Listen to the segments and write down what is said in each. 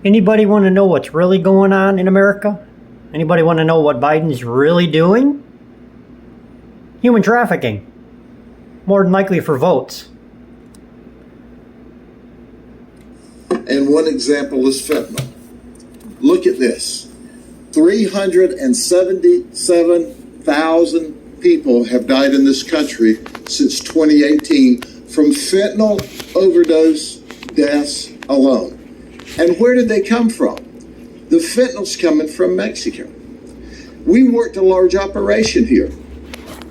Anybody want to know what's really going on in America? Anybody want to know what Biden's really doing? Human trafficking. More than likely for votes. And one example is fentanyl. Look at this. 377,000 people have died in this country since 2018 from fentanyl overdose deaths alone. And where did they come from? The fentanyl's coming from Mexico. We worked a large operation here.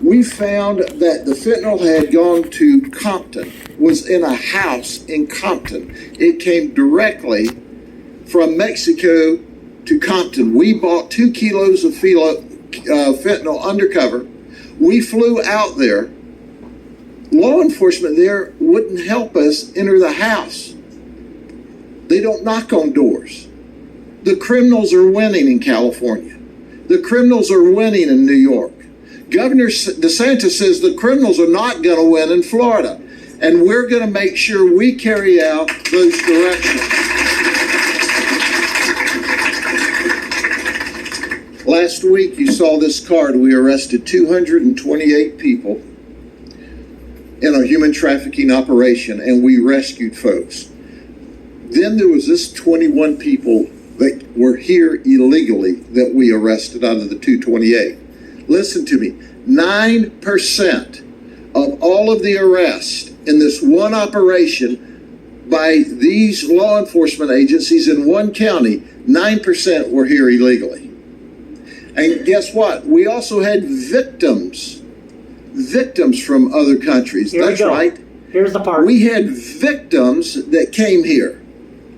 We found that the fentanyl had gone to Compton, was in a house in Compton. It came directly from Mexico to Compton. We bought 2 kilos of fentanyl undercover. We flew out there. Law enforcement there wouldn't help us enter the house. They don't knock on doors. The criminals are winning in California. The criminals are winning in New York. Governor DeSantis says the criminals are not going to win in Florida. And we're going to make sure we carry out those directions. Last week, you saw this card. We arrested 228 people in a human trafficking operation, and we rescued folks. Then there was this 21 people that were here illegally that we arrested out of the 228. Listen to me, 9% of all of the arrests in this one operation by these law enforcement agencies in one county, 9% were here illegally. And guess what? We also had victims from other countries. That's right. Here's the part. We had victims that came here.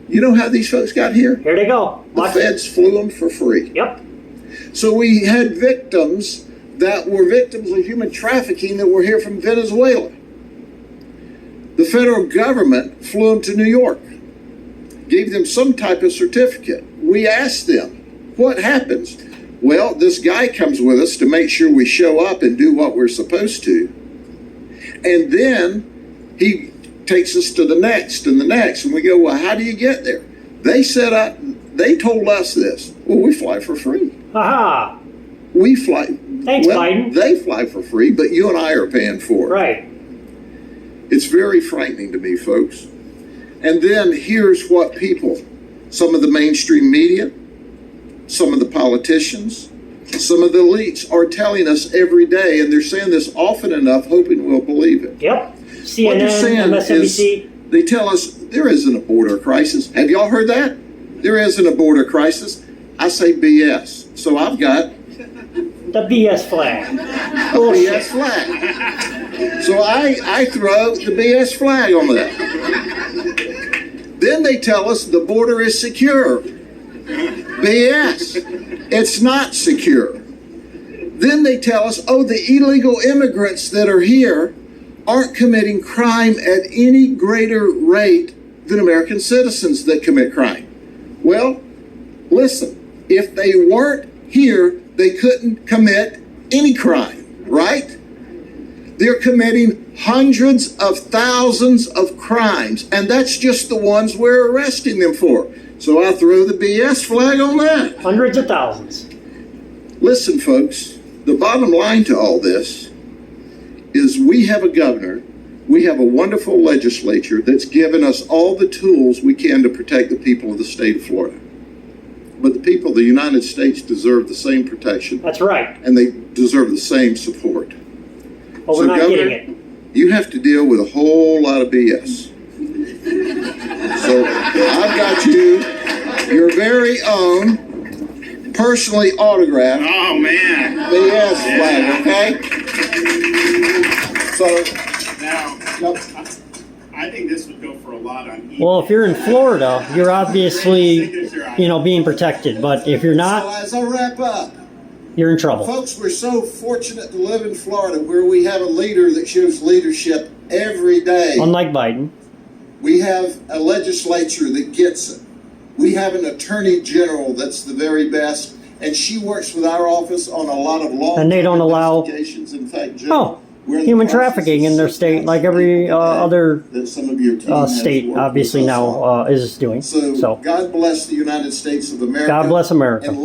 You know how these folks got here? Here they go. The feds flew them for free. Yep. So we had victims that were victims of human trafficking that were here from Venezuela. The federal government flew them to New York, gave them some type of certificate. We asked them, what happens? Well, this guy comes with us to make sure we show up and do what we're supposed to. And then he takes us to the next and the next. And we go, well, how do you get there? They told us this. Well, we fly for free. Aha. We fly. Thanks, Biden. They fly for free, but you and I are paying for it. Right. It's very frightening to me, folks. And then here's what some of the mainstream media, some of the politicians, some of the elites are telling us every day, and they're saying this often enough, hoping we'll believe it. Yep. CNN, what they're saying MSNBC. is they tell us there isn't a border crisis. Have y'all heard that? There isn't a border crisis. I say BS. So I've got the BS flag. A BS flag. So I throw the BS flag on that. Then they tell us the border is secure. BS. It's not secure. Then they tell us, oh, the illegal immigrants that are here aren't committing crime at any greater rate than American citizens that commit crime. Well, listen, if they weren't here, they couldn't commit any crime, right? They're committing hundreds of thousands of crimes, and that's just the ones we're arresting them for. So I throw the BS flag on that. Hundreds of thousands. Listen, folks, the bottom line to all this is we have a governor, we have a wonderful legislature that's given us all the tools we can to protect the people of the state of Florida. But the people of the United States deserve the same protection. That's right. And they deserve the same support. Well, we're not Governor, getting it. You have to deal with a whole lot of BS. So I've got your very own personally autographed BS flag, okay? So now, I think this would go for a lot on eBay. Well, if you're in Florida, you're obviously, being protected. But if you're not, so as I wrap up, you're in trouble. folks, we're so fortunate to live in Florida where we have a leader that shows leadership every day. Unlike Biden. We have a legislature that gets it. We have an attorney general that's the very best, and she works with our office on a lot of law And they don't allow. investigations. In fact, Judd, Oh, human trafficking in their state, like every other that some of your team has state, worked obviously with us on. now is doing. So So, God bless the United States of America. God bless America. And